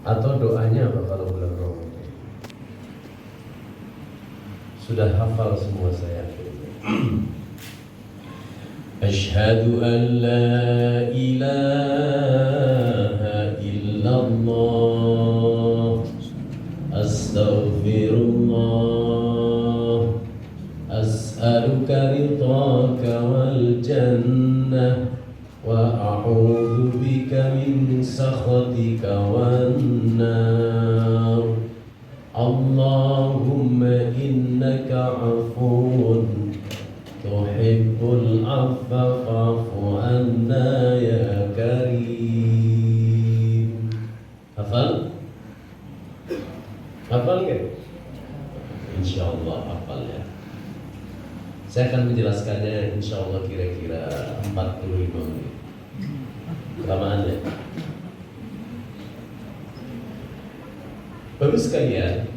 Atau doanya apa kalau bulan Ramadan? Sudah hafal semua saya. Asyhadu an la ilaha illallah, astaghfirullah, as'aluka ridhaka wal jannah, wa a'udzu bika min sakhatika wan nar. Allahumma innaka 'afuwun tuhibbul 'afwa fa'fu 'anna ya karim. Hafal? Hafal kan? Insyaallah hafal ya. Saya akan menjelaskannya insyaallah kira-kira 45 menit. Kelamaan ya. Baru sekalian,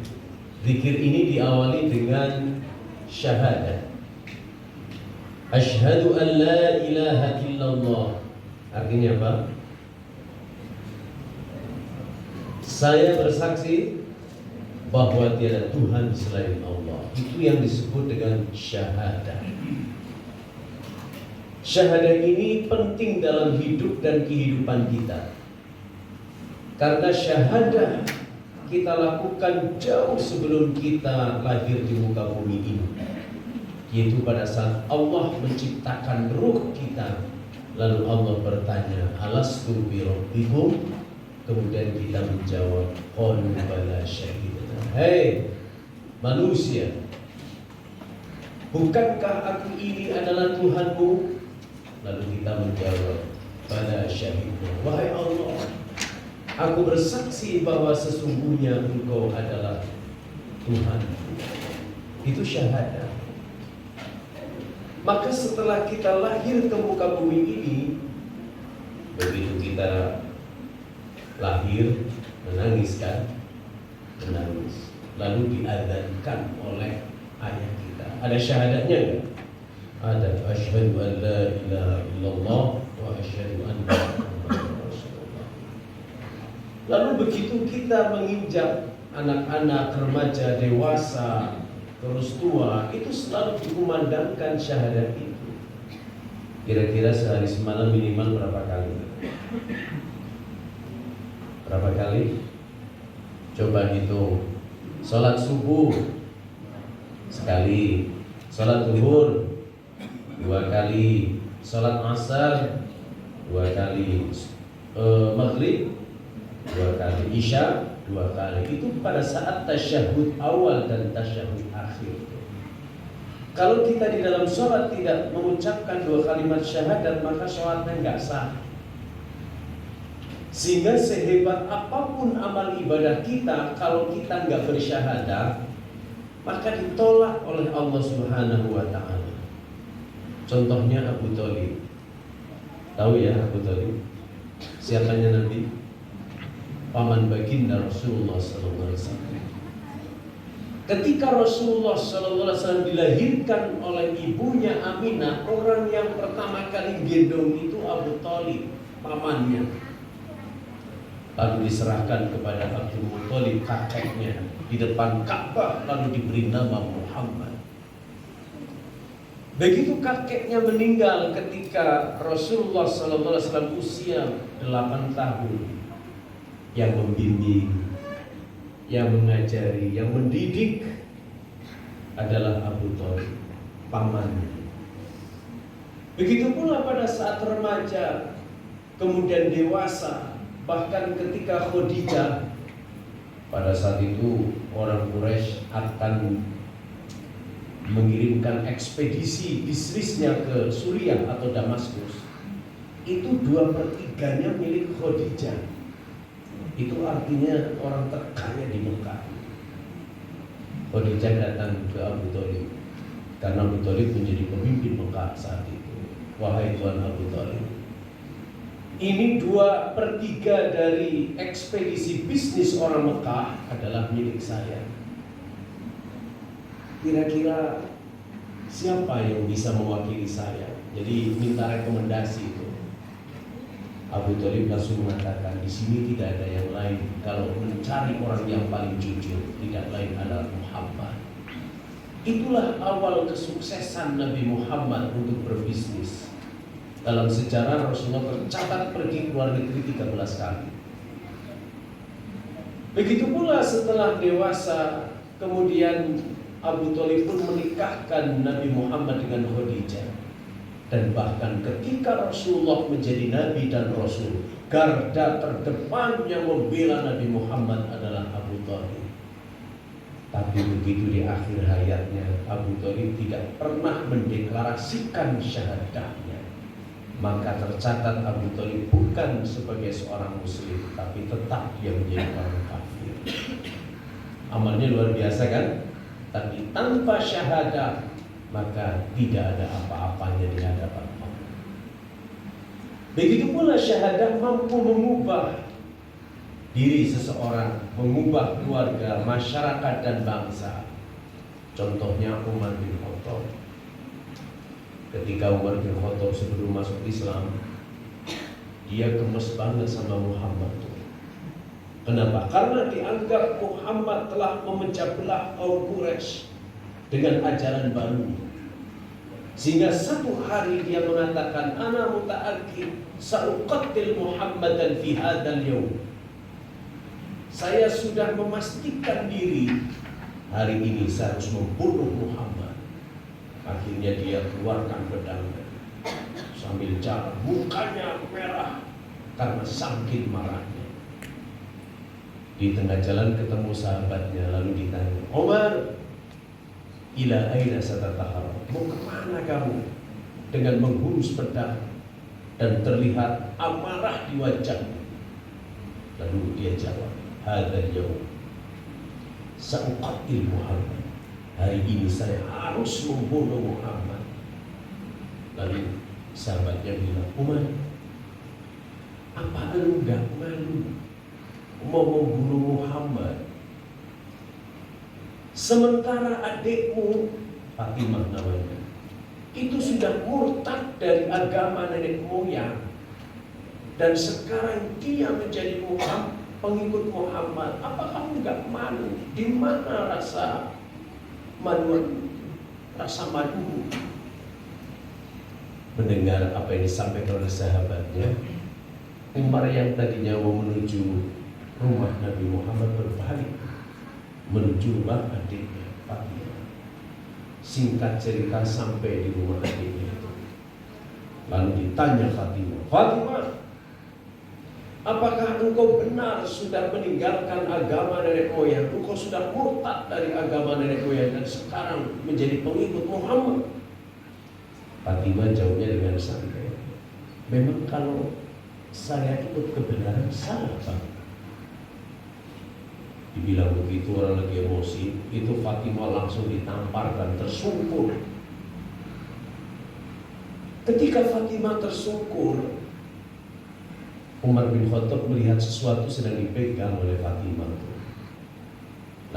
zikir ini diawali dengan syahadat. Asyhadu an la ilaha illallah. Artinya apa? Saya bersaksi bahwa tiada Tuhan selain Allah. Itu yang disebut dengan syahadat. Syahadat ini penting dalam hidup dan kehidupan kita. Karena syahadat kita lakukan jauh sebelum kita lahir di muka bumi ini, yaitu pada saat Allah menciptakan ruh kita. Lalu Allah bertanya, alastu bi rabbikum? Kemudian kita menjawab, qalu bala syahidna. Hei manusia, bukankah aku ini adalah Tuhanmu? Lalu kita menjawab, bala syahidna. Wahai Allah, aku bersaksi bahwa sesungguhnya Engkau adalah Tuhan. Itu syahadat. Maka setelah kita lahir ke muka bumi ini, begitu kita lahir, menangis kan? Menangis. Lalu diadzankan oleh ayah kita. Ada syahadatnya enggak? Ada. Asyhadu an la ilaha illallah wa asyhadu anna Muhammadar Rasulullah. Lalu begitu kita menginjak anak-anak, remaja, dewasa, terus tua, itu selalu dikumandangkan syahadat itu. Kira-kira sehari semalam minimal berapa kali? Berapa kali? Coba hitung. Salat subuh sekali, salat zuhur 2 kali, salat asar 2 kali, maghrib 2 kali, isya 2 kali. Itu pada saat tasyahud awal dan tasyahud akhir. Kalau kita di dalam sholat tidak mengucapkan 2 kalimat syahadat, maka sholatnya nggak sah. Sehingga sehebat apapun amal ibadah kita, kalau kita nggak bersyahadat, maka ditolak oleh Allah Subhanahu wa Ta'ala. Contohnya Abu Thalib. Tahu ya Abu Thalib? Siapanya Nabi? Paman baginda Rasulullah SAW. Ketika Rasulullah SAW dilahirkan oleh ibunya Aminah, orang yang pertama kali gendong itu Abu Thalib, pamannya. Lalu diserahkan kepada Abdul Muthalib, kakeknya, di depan Ka'bah, lalu diberi nama Muhammad. Begitu kakeknya meninggal ketika Rasulullah SAW usia 8 tahun, yang membimbing, yang mengajari, yang mendidik adalah Abu Thalib, pamannya. Begitu pula pada saat remaja, kemudian dewasa, bahkan ketika Khadijah, pada saat itu orang Quraisy akan mengirimkan ekspedisi bisnisnya ke Suriah atau Damaskus. Itu 2/3-nya milik Khadijah. Itu artinya orang terkaya di Mekah. Khadijah datang ke Abu Thalib karena Abu Thalib menjadi pemimpin Mekah saat itu. Wahai Tuan Abu Thalib, ini 2/3 dari ekspedisi bisnis orang Mekah adalah milik saya. Kira-kira siapa yang bisa mewakili saya? Jadi minta rekomendasi itu. Abu Thalib langsung mengatakan, di sini tidak ada yang lain. Kalau mencari orang yang paling jujur, tidak lain adalah Muhammad. Itulah awal kesuksesan Nabi Muhammad untuk berbisnis. Dalam sejarah Rasulullah tercatat pergi ke luar negeri 13 kali. Begitu pula setelah dewasa, kemudian Abu Thalib pun menikahkan Nabi Muhammad dengan Khadijah. Dan bahkan ketika Rasulullah menjadi Nabi dan Rasul, garda terdepan yang membela Nabi Muhammad adalah Abu Thalib. Tapi begitu di akhir hayatnya, Abu Thalib tidak pernah mendeklarasikan syahadahnya. Maka tercatat Abu Thalib bukan sebagai seorang muslim, tapi tetap dia menjadi orang kafir. Amalnya luar biasa kan? Tapi tanpa syahadah, maka tidak ada apa-apanya di hadapan Allah. Begitu pula syahadah mampu mengubah diri seseorang, mengubah keluarga, masyarakat dan bangsa. Contohnya Umar bin Khattab. Ketika Umar bin Khattab sebelum masuk Islam, dia gemes banget sama Muhammad. Kenapa? Karena dianggap Muhammad telah memecah belah kaum Quraisy dengan ajaran baru. Sehingga satu hari dia mengatakan, ana muta'akkid sa'uqattil Muhammadan fi hadzal yaum. Saya sudah memastikan diri hari ini saya harus membunuh Muhammad. Akhirnya dia keluarkan pedangnya sambil jalan, mukanya merah karena saking marahnya. Di tengah jalan ketemu sahabatnya, lalu ditanya, Umar, ila aina satatahar? Mau kemana kamu? Dengan menghunus pedang dan terlihat amarah di wajahnya. Lalu dia jawab, hadzal yaum sa'uqatil Muhammad. Hari ini saya harus membunuh Muhammad. Lalu sahabatnya bilang, Umar, apa elu enggak malu mau membunuh Muhammad? Sementara adikmu Fatimah namanya itu sudah murtad dari agama nenek moyang, dan sekarang dia menjadi pengikut Muhammad. Apa kamu nggak malu? Di mana rasa malu? Rasa malu? Mendengar apa yang disampaikan oleh sahabatnya, Umar yang tadinya mau menuju rumah Nabi Muhammad berbalik menuju rumah adiknya Fatimah. Singkat cerita sampai di rumah adiknya itu, lalu ditanya Fatimah, Fatimah, apakah engkau benar sudah meninggalkan agama nenek moyang? Engkau sudah murtad dari agama nenek moyang dan sekarang menjadi pengikut Muhammad? Fatimah jawabnya dengan santai, memang kalau saya ikut kebenaran salah, Pak. Dibilang begitu, orang lagi emosi, itu Fatimah langsung ditampar dan tersungkur. Ketika Fatimah tersungkur, Umar bin Khattab melihat sesuatu sedang dipegang oleh Fatimah.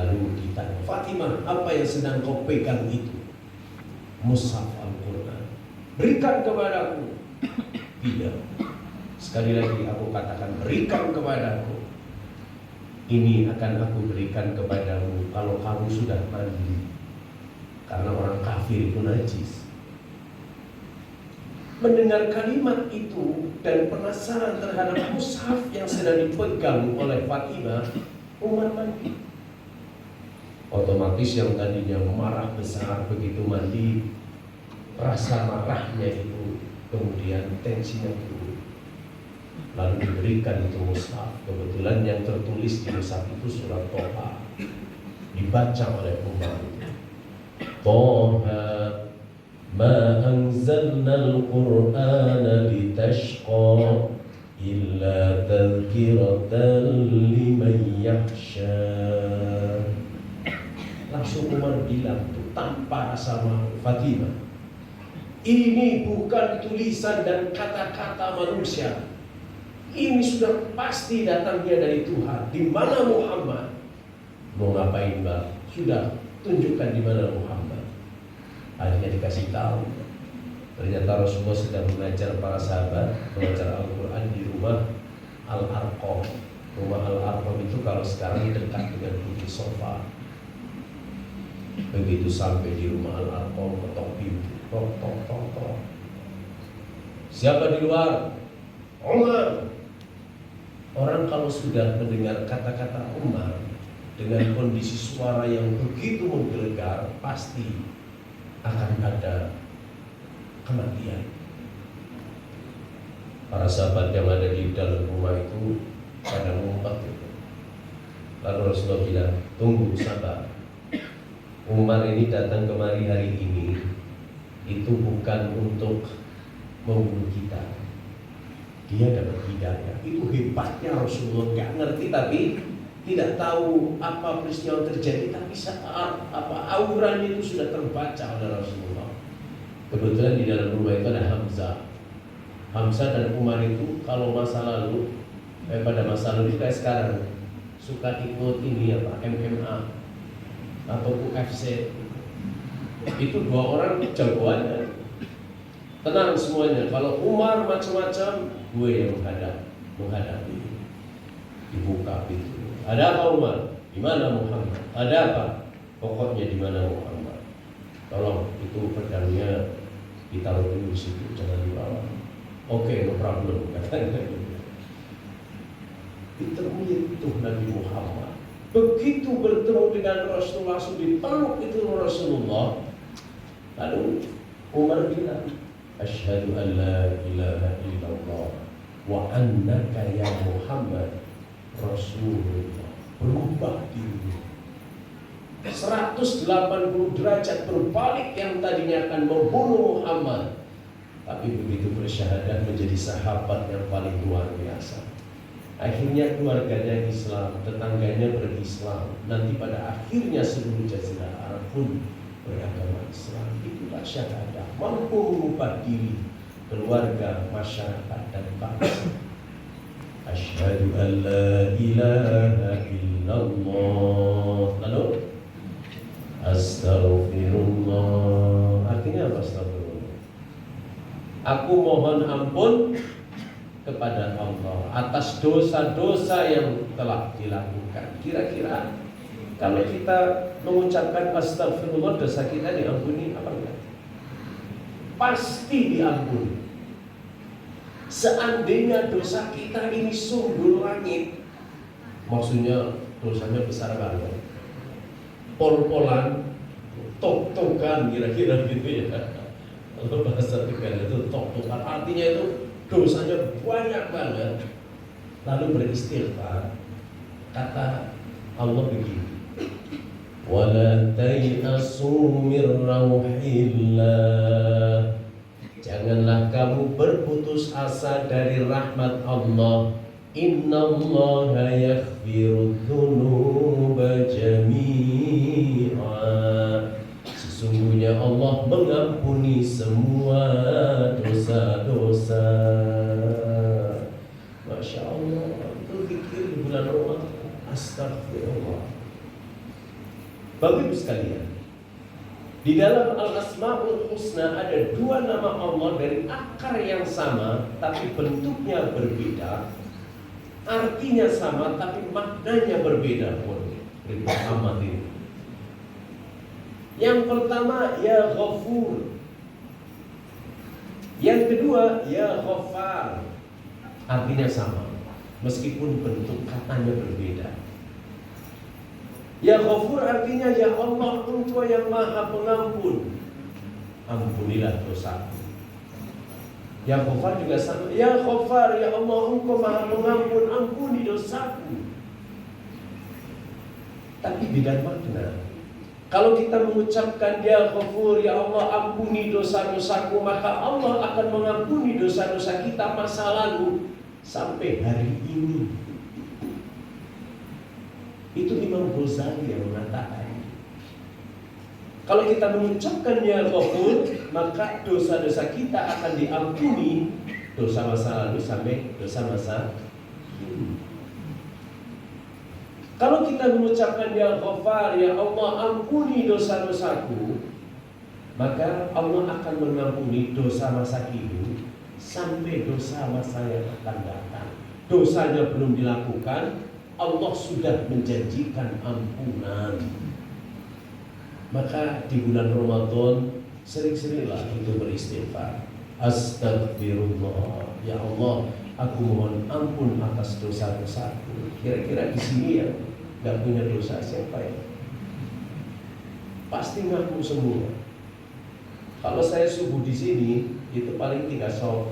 Lalu ditanya, Fatimah, apa yang sedang kau pegang itu? Mushaf Al-Quran. Berikan kepadaku. Tidak. Sekali lagi aku katakan, berikan kepadaku. Ini akan aku berikan kepadamu kalau kamu sudah mandi. Karena orang kafir itu najis. Mendengar kalimat itu dan penasaran terhadap mushaf yang sedang dipegang oleh Fatimah, Umar mandi. Otomatis yang tadinya marah besar begitu mandi, rasa marahnya itu kemudian tensinya turun. Lalu diberikan itu mushaf. Kebetulan yang tertulis di mushaf itu surat Toha. Dibaca oleh Umar. Toha ma anzalna al-Qur'ana litashqa illa tadhkiratan liman yakhsha. Langsung Umar bilang itu tanpa rasa malu, Fatimah, ini bukan tulisan dan kata-kata manusia. Ini sudah pasti datangnya dari Tuhan. Di mana Muhammad? Mau ngapain, Mbak? Sudah tunjukkan di mana Muhammad. Akhirnya dikasih tahu. Ternyata Rasulullah sedang mengajar para sahabat, mengajar Al-Quran di rumah Al-Arqam. Rumah Al-Arqam itu kalau sekarang dekat dengan Bukit Sofa. Begitu sampai di rumah Al-Arqam, ketok pintu, tok tok tok tok. Siapa di luar? Umar. Orang kalau sudah mendengar kata-kata Umar dengan kondisi suara yang begitu menggelegar, pasti akan ada kematian. Para sahabat yang ada di dalam rumah itu pada ngumpet itu. Lalu Rasulullah bilang, tunggu, sabar. Umar ini datang kemari hari ini itu bukan untuk membunuh kita. Dia dapat hidayah. Itu hebatnya Rasulullah. Gak ngerti tapi tidak tahu apa peristiwa terjadi, tapi saat auranya itu sudah terbaca oleh Rasulullah. Kebetulan di dalam rumah itu ada Hamzah. Hamzah dan Umar itu kalau masa lalu pada masa lalu kayak sekarang suka ikut ini MMA atau UFC. Itu dua orang jagoannya. Tenang semuanya. Kalau Umar macam-macam, gue yang menghadapi. Dibuka pintu. Ada apa Umar? Di mana Muhammad? Ada apa? Pokoknya di mana Muhammad? Tolong itu pedangnya ditaruh dulu di situ, jangan dibawa. Oke, no problem, katanya. Ditemui itu Nabi Muhammad. Begitu bertemu dengan Rasulullah, langsung dipeluk itu Rasulullah. Lalu Umar bilang, Asyhadu an la ilaha illallah wa annaka ya Muhammad Rasulullah. Berubah diri 180 derajat berbalik, yang tadinya akan membunuh Muhammad, tapi begitu bersyahadat menjadi sahabat yang paling luar biasa. Akhirnya keluarganya Islam, tetangganya berislam, nanti pada akhirnya seluruh jazirah Arab pun beragama Islam. Itulah syahadat, mampu mengubah diri, keluarga, masyarakat, dan bangsa. Asyhadu an la ilaha illallah. Lalu astaghfirullah. Artinya apa astaghfirullah? Aku mohon ampun kepada Allah atas dosa-dosa yang telah dilakukan. Kira-kira kalau kita mengucapkan astagfirullah, dosa kita diampuni apa enggak? Pasti diampuni. Seandainya dosa kita ini sumber langit, maksudnya dosanya besar banget, pol-polan, tok-tokan, kira-kira gitu ya. Kalau bahasa Tegal itu tok-tokan, artinya itu dosanya banyak banget. Lalu beristighfar. Kata Allah begini, wala tayasu mir rauhillah. Janganlah kamu berputus asa dari rahmat Allah. Innallaha yaghfiru dzunuba jami'a. Sesungguhnya Allah mengampuni semua dosa-dosa. Masya Allah, itu zikir di bulan Ramadan. Astagfirullah. Bapak Ibu sekalian, di dalam Al-Asma'ul Husna ada dua nama Allah dari akar yang sama, tapi bentuknya berbeda. Artinya sama, tapi maknanya berbeda. Amat ini. Yang pertama, Ya Ghafur. Yang kedua, Ya Ghaffar. Artinya sama, meskipun bentuk katanya berbeda. Ya Ghafur artinya, Ya Allah, Engkau yang Maha Pengampun, ampunilah dosaku. Ya Ghaffar juga sama. Ya Ghaffar, Ya Allah, Engkau Maha Pengampun, ampuni dosaku. Tapi beda makna. Kalau kita mengucapkan Ya Ghafur, Ya Allah, ampuni dosa-dosaku, maka Allah akan mengampuni dosa-dosa kita masa lalu sampai hari ini. Itu Imam Ghazali yang mengatakan, kalau kita mengucapkan Ya Ghafur, maka dosa-dosa kita akan diampuni, dosa masa lalu sampai dosa masa kini. Kalau kita mengucapkan Ya Ghaffar, Ya Allah, ampuni dosa-dosaku, maka Allah akan mengampuni dosa masa kini sampai dosa masa yang akan datang. Dosanya belum dilakukan, Allah sudah menjanjikan ampunan. Maka di bulan Ramadan sering-seringlah itu beristighfar. Astagfirullah, ya Allah, aku mohon ampun atas dosa-dosaku. Kira-kira di sini ya nggak punya dosa siapa ya? Pasti ngaku semua. Kalau saya subuh di sini itu paling 3 sop.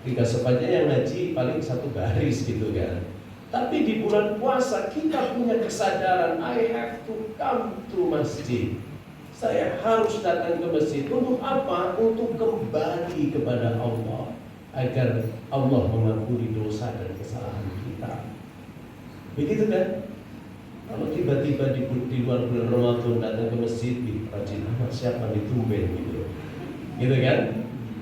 3 sop aja yang ngaji paling 1 baris gitu kan. Tapi di bulan puasa kita punya kesadaran, I have to come to masjid. Saya harus datang ke masjid. Untuk apa? Untuk kembali kepada Allah, agar Allah mengampuni dosa dan kesalahan kita. Begitu kan? Kalau tiba-tiba di luar bulan Ramadan datang ke masjid, rajin amat siapa ditumben gitu. Gitu kan?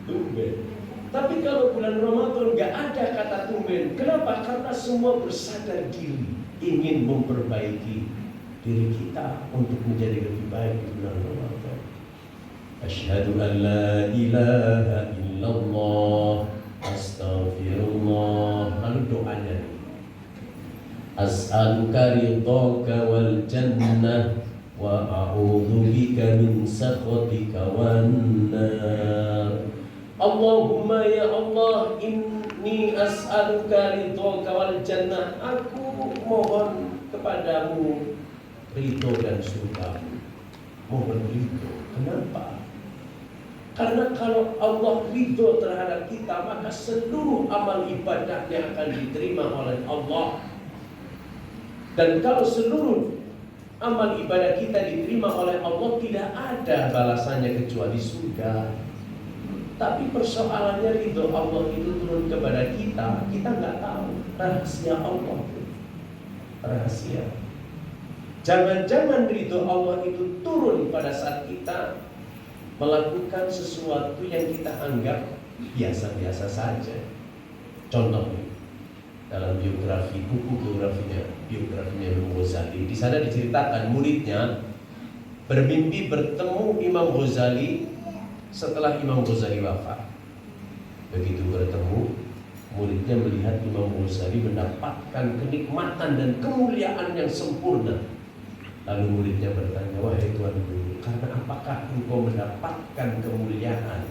Tumben. Tapi kalau bulan Ramadan nggak ada kata tumben. Kenapa? Karena semua bersadar diri, ingin memperbaiki diri kita untuk menjadi lebih baik di bulan Ramadan. Asyhadu an la ilaha illallah, astaghfirullah. Lalu doanya nih. As'aluka ridhaka wal jannah wa a'udzu bika min sakhatika wan nar. Allahumma ya Allah, inni as'aluka ridhaka wal jannah. Aku mohon kepadamu ridho dan surgamu. Mohon ridho. Kenapa? Karena kalau Allah ridho terhadap kita, maka seluruh amal ibadahnya akan diterima oleh Allah. Dan kalau seluruh amal ibadah kita diterima oleh Allah, tidak ada balasannya kecuali surga. Tapi persoalannya ridho Allah itu turun kepada kita nggak tahu rahasia Allah. Rahasia. Jangan-jangan ridho Allah itu turun pada saat kita melakukan sesuatu yang kita anggap biasa-biasa saja. Contohnya dalam buku biografinya Imam Ghazali, di sana diceritakan muridnya bermimpi bertemu Imam Ghazali setelah Imam Ghazali wafat. Begitu bertemu, muridnya melihat Imam Ghazali mendapatkan kenikmatan dan kemuliaan yang sempurna. Lalu muridnya bertanya, wahai Tuanku, karena apakah engkau mendapatkan kemuliaan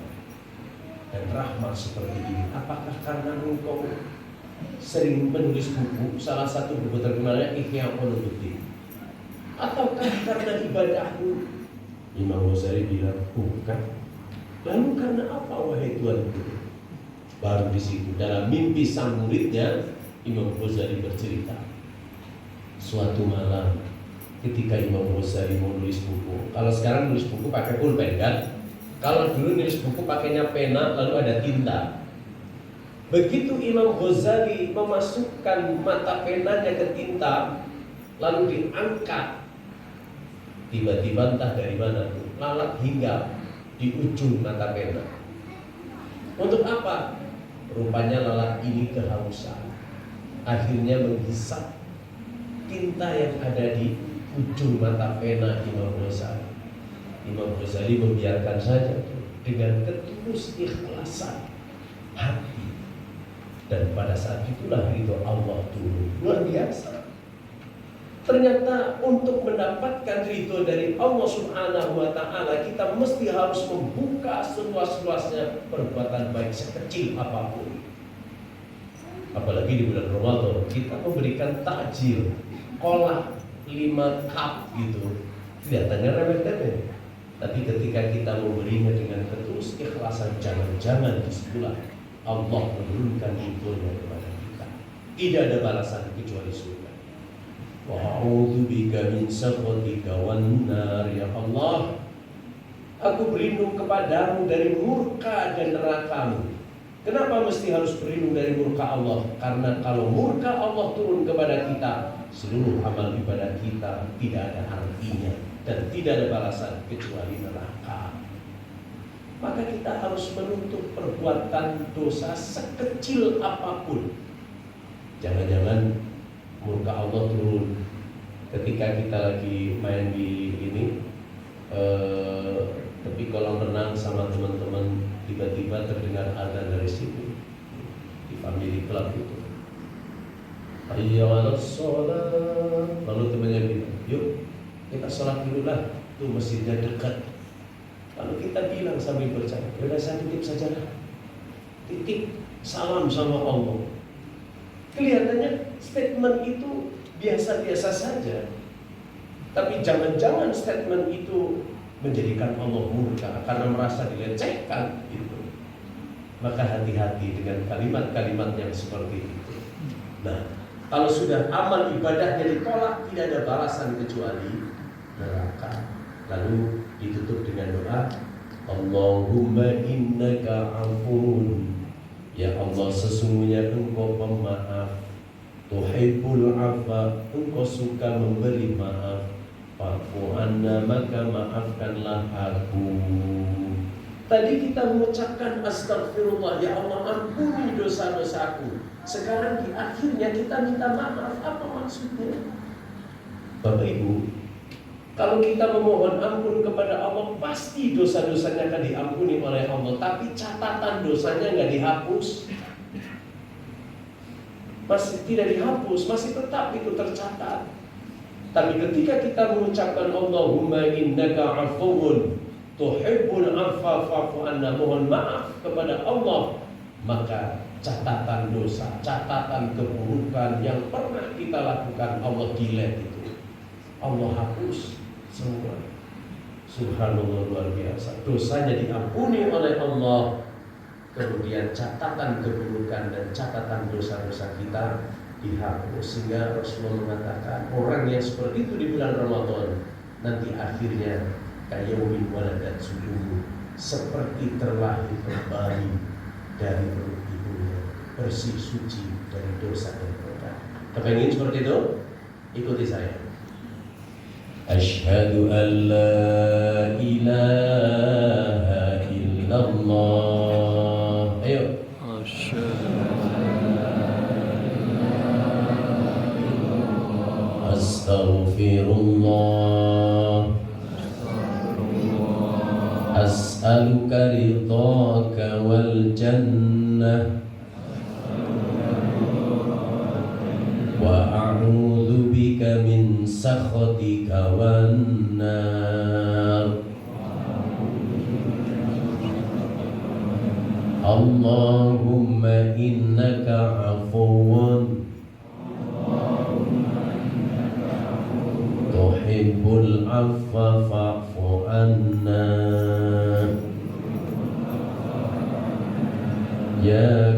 dan rahmat seperti ini? Apakah karena engkau sering menulis buku, salah satu buku terkenalnya Ihya Ulumuddin, ataukah karena ibadahmu? Imam Ghazali bilang, bukan. Lalu karena apa, wahai Tuanku? Baru di situ dalam mimpi sang muridnya, Imam Ghazali bercerita, suatu malam ketika Imam Ghazali mau nulis buku. Kalau sekarang nulis buku pakai pulpen kan? Kalau dulu nulis buku pakainya pena lalu ada tinta. Begitu Imam Ghazali memasukkan mata penanya ke tinta, lalu diangkat, tiba-tiba entah dari mana tuh lalat hinggap di ujung mata pena. Untuk apa? Rupanya lalat ini kehausan, akhirnya menghisap tinta yang ada di ujung mata pena Imam Ghazali. Imam Ghazali membiarkan saja dengan ketulus ikhlasan hati. Dan pada saat itulah ridho Allah turun. Luar biasa. Ternyata untuk mendapatkan ridho dari Allah Subhanahu wa Ta'ala, kita mesti harus membuka seluas-luasnya perbuatan baik sekecil apapun. Apalagi di bulan Ramadan, kita memberikan takjil, kolak 5 cup gitu, kelihatannya remeh-temeh. Tapi ketika kita memberinya dengan ketulus ikhlasan, jangan-jangan disitulah Allah menurunkan ridhonya kepada kita. Tidak ada balasan kecuali surga. Wa a'udzu bika min sakhatika wan nar. Ya Allah, aku berlindung kepadamu dari murka dan neraka-Mu. Kenapa mesti harus berlindung dari murka Allah? Karena kalau murka Allah turun kepada kita, seluruh amal ibadah kita tidak ada artinya dan tidak ada balasan kecuali neraka. Maka kita harus menuntut perbuatan dosa sekecil apapun. Jangan-jangan murka Allah turun ketika kita lagi main di ini Tapi kalau renang sama teman-teman tiba-tiba terdengar azan dari situ di family club itu, hayya 'alas shalah, lalu temannya bilang, yuk kita sholat dulu lah, tuh masjidnya dekat. Lalu kita bilang sambil bercanda, udah saya titip saja lah, titip salam sama Allah. Kelihatannya statement itu biasa-biasa saja, tapi jangan-jangan statement itu menjadikan Allah murka karena merasa dilecehkan itu. Maka hati-hati dengan kalimat-kalimat yang seperti itu. Nah, kalau sudah amal ibadahnya ditolak, tidak ada balasan kecuali neraka. Lalu ditutup dengan doa, Allahumma innaka afun, ya Allah sesungguhnya Engkau pemaaf, tuhibbul afwa, Engkau suka memberi maaf, fa'fu anna, maka maafkanlah aku. Tadi kita mengucapkan astagfirullah, ya Allah ampuni dosa-dosaku. Sekarang di akhirnya kita minta maaf. Apa maksudnya? Bapak Ibu, kalau kita memohon ampun kepada Allah, pasti dosa-dosanya akan diampuni oleh Allah. Tapi catatan dosanya nggak dihapus, masih tidak dihapus, masih tetap itu tercatat. Tapi ketika kita mengucapkan Allahumma innaka afuwun tuhibbul afwa fa'fu anna, mohon maaf kepada Allah, maka catatan dosa, catatan keburukan yang pernah kita lakukan Allah delete itu, Allah hapus semua. Subhanallah, luar biasa. Dosanya diampuni oleh Allah, kemudian catatan keburukan dan catatan dosa-dosa kita dihapus. Sehingga Rasulullah mengatakan orang yang seperti itu di bulan Ramadan nanti akhirnya kayaumin waladat subuh, seperti terlahir kembali dari perut ibunya, bersih suci dari dosa dan perkara. Kepengen seperti itu? Ikuti saya. Asyhadu an la ilaha illallah. Ayo. Astaghfirullah, as'aluka ridhaka wal jannah, wa a'udzu bika min sakhatika wan nar. Allahumma innaka afuwun tuhibbul afwa fa'fu anna, ya